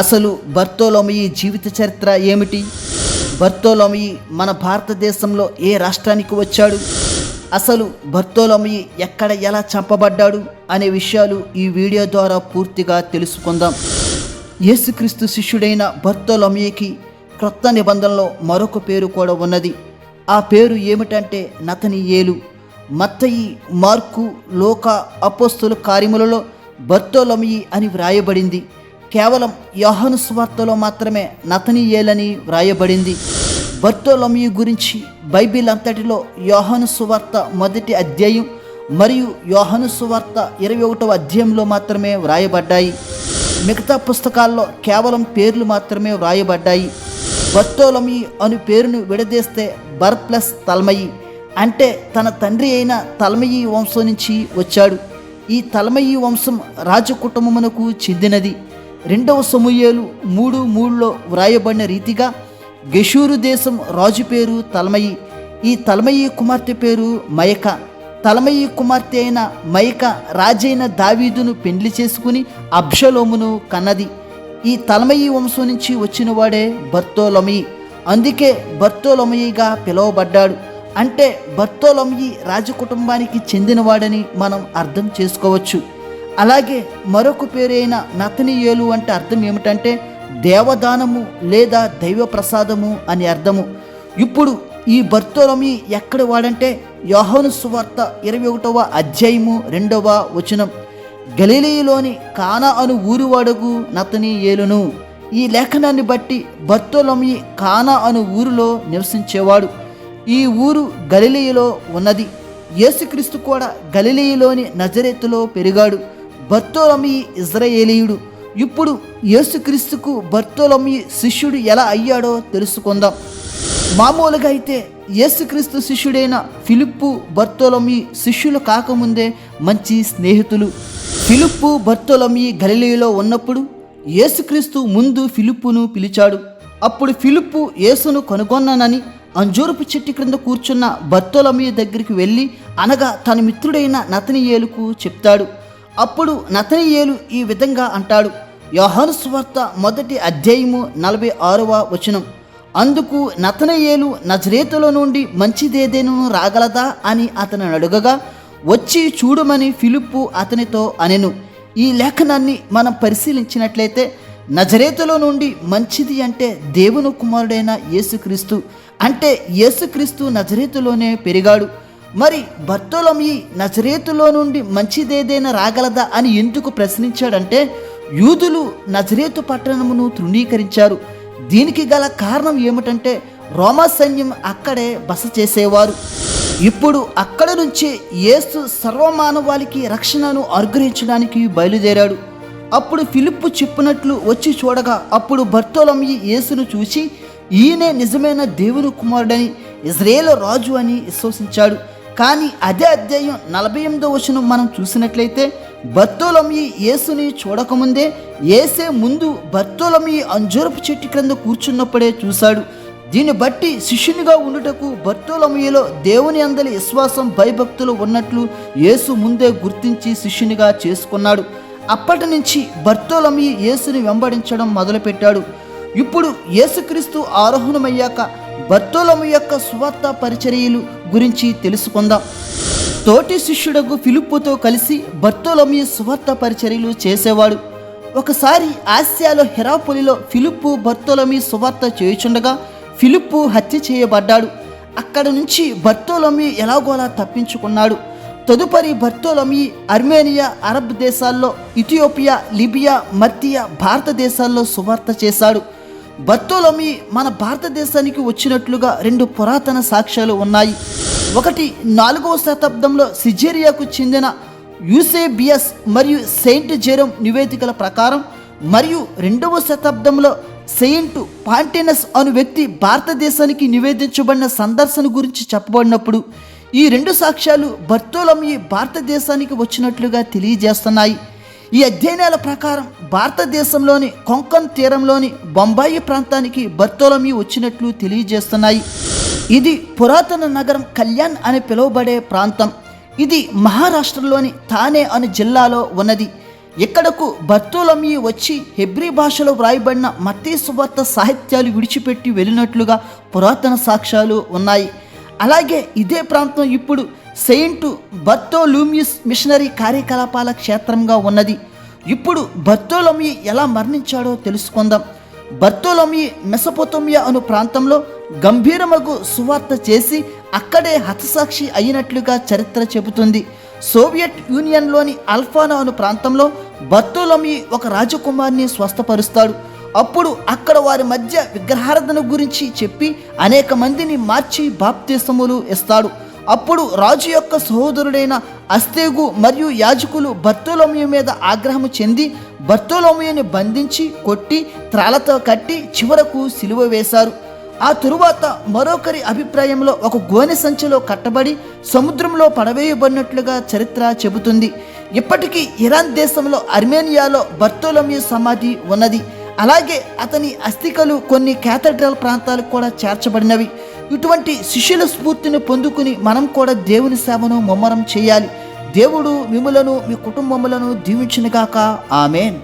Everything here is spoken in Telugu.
అసలు బర్తోలోమయి జీవిత చరిత్ర ఏమిటి? బర్తోలోమయి మన భారతదేశంలో ఏ రాష్ట్రానికి వచ్చాడు? అసలు బర్తోలోమయి ఎక్కడ ఎలా చంపబడ్డాడు అనే విషయాలు ఈ వీడియో ద్వారా పూర్తిగా తెలుసుకుందాం. యేసుక్రీస్తు శిష్యుడైన బర్తోలోమయికి క్రొత్త నిబంధనలో మరొక పేరు కూడా ఉన్నది. ఆ పేరు ఏమిటంటే నతనీయేలు. మత్తయి, మార్కు, లూకా అపోస్తలుల కార్యములలో బర్తోలోమయి అని వ్రాయబడింది. కేవలం యోహాను సువార్తలో మాత్రమే నతనీయేలని వ్రాయబడింది. బర్తోలోమయి గురించి బైబిల్ అంతటిలో యోహాను సువార్త 1వ అధ్యాయం మరియు యోహాను సువార్త 21వ అధ్యాయంలో మాత్రమే వ్రాయబడ్డాయి. మిగతా పుస్తకాల్లో కేవలం పేర్లు మాత్రమే వ్రాయబడ్డాయి. బర్తోలోమయి అను పేరును విడదీస్తే బర్ ప్లస్ తల్మయి అంటే తన తండ్రి అయిన తల్మయి వంశం నుంచి వచ్చాడు. ఈ తల్మయి వంశం రాజకుటుంబమునకు చెందినది. 2వ సమూయేలు 3:3లో వ్రాయబడిన రీతిగా గెషూరు దేశం రాజు పేరు తల్మయి. ఈ తల్మయి కుమార్తె పేరు మయక. తల్మయి కుమార్తె అయిన మయక రాజైన దావీదును పెండ్లి చేసుకుని అబ్షలోమును కన్నది. ఈ తల్మయి వంశం నుంచి వచ్చిన వాడే బర్తోలోమయి. అందుకే బర్తోలోమయిగా పిలువబడ్డాడు. అంటే బర్తోలోమయి రాజకుటుంబానికి చెందినవాడని మనం అర్థం చేసుకోవచ్చు. అలాగే మరొక పేరైన నతనీయేలు అంటే అర్థం ఏమిటంటే దేవదానము లేదా దైవ ప్రసాదము అని అర్థము. ఇప్పుడు ఈ బర్తోలోమయి ఎక్కడ వాడంటే యోహాను సువార్త 21వ అధ్యాయము 2వ వచనం, గలిలయలోని కానా అను ఊరువాడగు నతనీయేలును. ఈ లేఖనాన్ని బట్టి బర్తోలోమయి కానా అను ఊరిలో నివసించేవాడు. ఈ ఊరు గలిలయలో ఉన్నది. యేసుక్రీస్తు కూడా గలిలయలోని నజరేతులో పెరిగాడు. బర్తోలోమయి ఇజ్రాయేలీయుడు. ఇప్పుడు యేసుక్రీస్తుకు బర్తోలోమయి శిష్యుడు ఎలా అయ్యాడో తెలుసుకుందాం. మామూలుగా అయితే యేసుక్రీస్తు శిష్యుడైన ఫిలిప్పు బర్తోలోమయి శిష్యులు కాకముందే మంచి స్నేహితులు. ఫిలిప్పు బర్తోలోమయి గలిలయలో ఉన్నప్పుడు యేసుక్రీస్తు ముందు ఫిలిప్పును పిలిచాడు. అప్పుడు ఫిలిప్పు యేసును కనుగొన్నానని అంజూరపు చెట్టు క్రింద కూర్చున్న బర్తోలోమయి దగ్గరికి వెళ్ళి అనగా తన మిత్రుడైన నతనీయేలుకు చెప్తాడు. అప్పుడు నతనీయేలు ఈ విధంగా అంటాడు. యోహాను సువార్త 1వ అధ్యాయము 46వ వచనం, అందుకు నతనీయేలు నజరేతులో నుండి మంచిదేదేను రాగలదా అని అతను అడుగగా వచ్చి చూడమని ఫిలిప్పు అతనితో అనెను. ఈ లేఖనాన్ని మనం పరిశీలించినట్లయితే నజరేతులో నుండి మంచిది అంటే దేవుని కుమారుడైన యేసుక్రీస్తు. అంటే యేసుక్రీస్తు నజరేతులోనే పెరిగాడు. మరి బర్తోలోమయి నజరేతులో నుండి మంచిదేదైనా రాగలదా అని ఎందుకు ప్రశ్నించాడంటే యూదులు నజరేతు పట్టణమును తృణీకరించారు. దీనికి గల కారణం ఏమిటంటే రోమా సైన్యం అక్కడే బస చేసేవారు. ఇప్పుడు అక్కడ నుంచే యేసు సర్వమానవాళికి రక్షణను అనుగ్రహించడానికి బయలుదేరాడు. అప్పుడు ఫిలిప్పు చెప్పినట్లు వచ్చి చూడగా అప్పుడు బర్తోలోమయి యేసును చూసి ఈయనే నిజమైన దేవుని కుమారుడని ఇజ్రాయేలు రాజు అని విశ్వసించాడు. కానీ అదే అధ్యాయం 48వ వచనం మనం చూసినట్లయితే బర్తోలోమయి యేసుని చూడకముందే యేసే ముందు బర్తోలోమయి అంజూరపు చెట్టు క్రింద కూర్చున్నప్పుడే చూశాడు. దీన్ని బట్టి శిష్యునిగా ఉండుటకు బర్తోలోమయిలో దేవుని అందలి విశ్వాసం భయభక్తులు ఉన్నట్లు యేసు ముందే గుర్తించి శిష్యునిగా చేసుకున్నాడు. అప్పటి నుంచి బర్తోలోమయి యేసుని వెంబడించడం మొదలుపెట్టాడు. ఇప్పుడు యేసుక్రీస్తు ఆరోహణమయ్యాక బర్తోలోమయి యొక్క సువార్త పరిచర్యలు గురించి తెలుసుకుందాం. తోటి శిష్యుడకు ఫిలిప్పుతో కలిసి బర్తోలోమయి సువార్త పరిచర్యలు చేసేవాడు. ఒకసారి ఆసియాలో హెరాపోలిలో ఫిలిప్పు బర్తోలోమయి సువార్త చేయుచుండగా ఫిలిప్పు హత్య చేయబడ్డాడు. అక్కడ నుంచి బర్తోలోమయి ఎలాగోలా తప్పించుకున్నాడు. తదుపరి బర్తోలోమయి అర్మేనియా, అరబ్ దేశాల్లో, ఇథియోపియా, లిబియా, మర్తియా, భారతదేశాల్లో సువార్త చేశాడు. బర్తోలోమయి మన భారతదేశానికి వచ్చినట్లుగా 2 పురాతన సాక్ష్యాలు ఉన్నాయి. ఒకటి 4వ శతాబ్దంలో సిజేరియాకు చెందిన యూసేబియస్ మరియు సెయింట్ జెరోమ్ నివేదికల ప్రకారం, మరియు 2వ శతాబ్దంలో సెయింట్ పాంటినస్ అను వ్యక్తి భారతదేశానికి నివేదించబడిన సందర్శన గురించి చెప్పబడినప్పుడు ఈ 2 సాక్ష్యాలు బర్తోలోమయి భారతదేశానికి వచ్చినట్లుగా తెలియజేస్తున్నాయి. ఈ అధ్యయనాల ప్రకారం భారతదేశంలోని కొంకన్ తీరంలోని బొంబాయి ప్రాంతానికి బర్తోలోమయి వచ్చినట్లు తెలియజేస్తున్నాయి. ఇది పురాతన నగరం కళ్యాణ్ అని పిలువబడే ప్రాంతం. ఇది మహారాష్ట్రలోని థానే అనే జిల్లాలో ఉన్నది. ఇక్కడకు బర్తోలొమయి వచ్చి హెబ్రీ భాషలో వ్రాయబడిన మత్తయి సువార్త సాహిత్యాలు విడిచిపెట్టి వెళ్ళినట్లుగా పురాతన సాక్ష్యాలు ఉన్నాయి. అలాగే ఇదే ప్రాంతం ఇప్పుడు సెయింట్ బర్తోలూమియస్ మిషనరీ కార్యకలాపాల క్షేత్రంగా ఉన్నది. ఇప్పుడు బర్తోలొమయి ఎలా మరణించాడో తెలుసుకుందాం. బర్తోలొమయి మెసొపొతేమియా అను ప్రాంతంలో గంభీరమగు సువార్త చేసి అక్కడే హతసాక్షి అయినట్లుగా చరిత్ర చెబుతుంది. సోవియట్ యూనియన్లోని అల్ఫానా అను ప్రాంతంలో బర్తోలొమయి ఒక రాజకుమారిని స్వస్థపరుస్తాడు. అప్పుడు అక్కడ వారి మధ్య విగ్రహారాధన గురించి చెప్పి అనేక మందిని మార్చి బాప్తిసములు ఇస్తాడు. అప్పుడు రాజు యొక్క సహోదరుడైన అస్తేగు మరియు యాజకులు బర్తోలొమయి మీద ఆగ్రహం చెంది బర్తోలొమయిని బంధించి కొట్టి త్రాళ్లతో కట్టి చివరకు సిలువ వేశారు. ఆ తరువాత మరొకరి అభిప్రాయంలో ఒక గోనె సంచిలో కట్టబడి సముద్రంలో పడవేయబడినట్లుగా చరిత్ర చెబుతుంది. ఇప్పటికీ ఇరాన్ దేశంలో అర్మేనియాలో బర్తోలొమయి సమాధి ఉన్నది. అలాగే అతని అస్థికలు కొన్ని క్యాథడ్రల్ ప్రాంతాలకు కూడా చేర్చబడినవి. ఇటువంటి శిష్యుల స్ఫూర్తిని పొందుకుని మనం కూడా దేవుని సేవను ముమ్మరం చేయాలి. దేవుడు మిమ్ములను మీ కుటుంబములను దీవించునుగాక. ఆమేన్.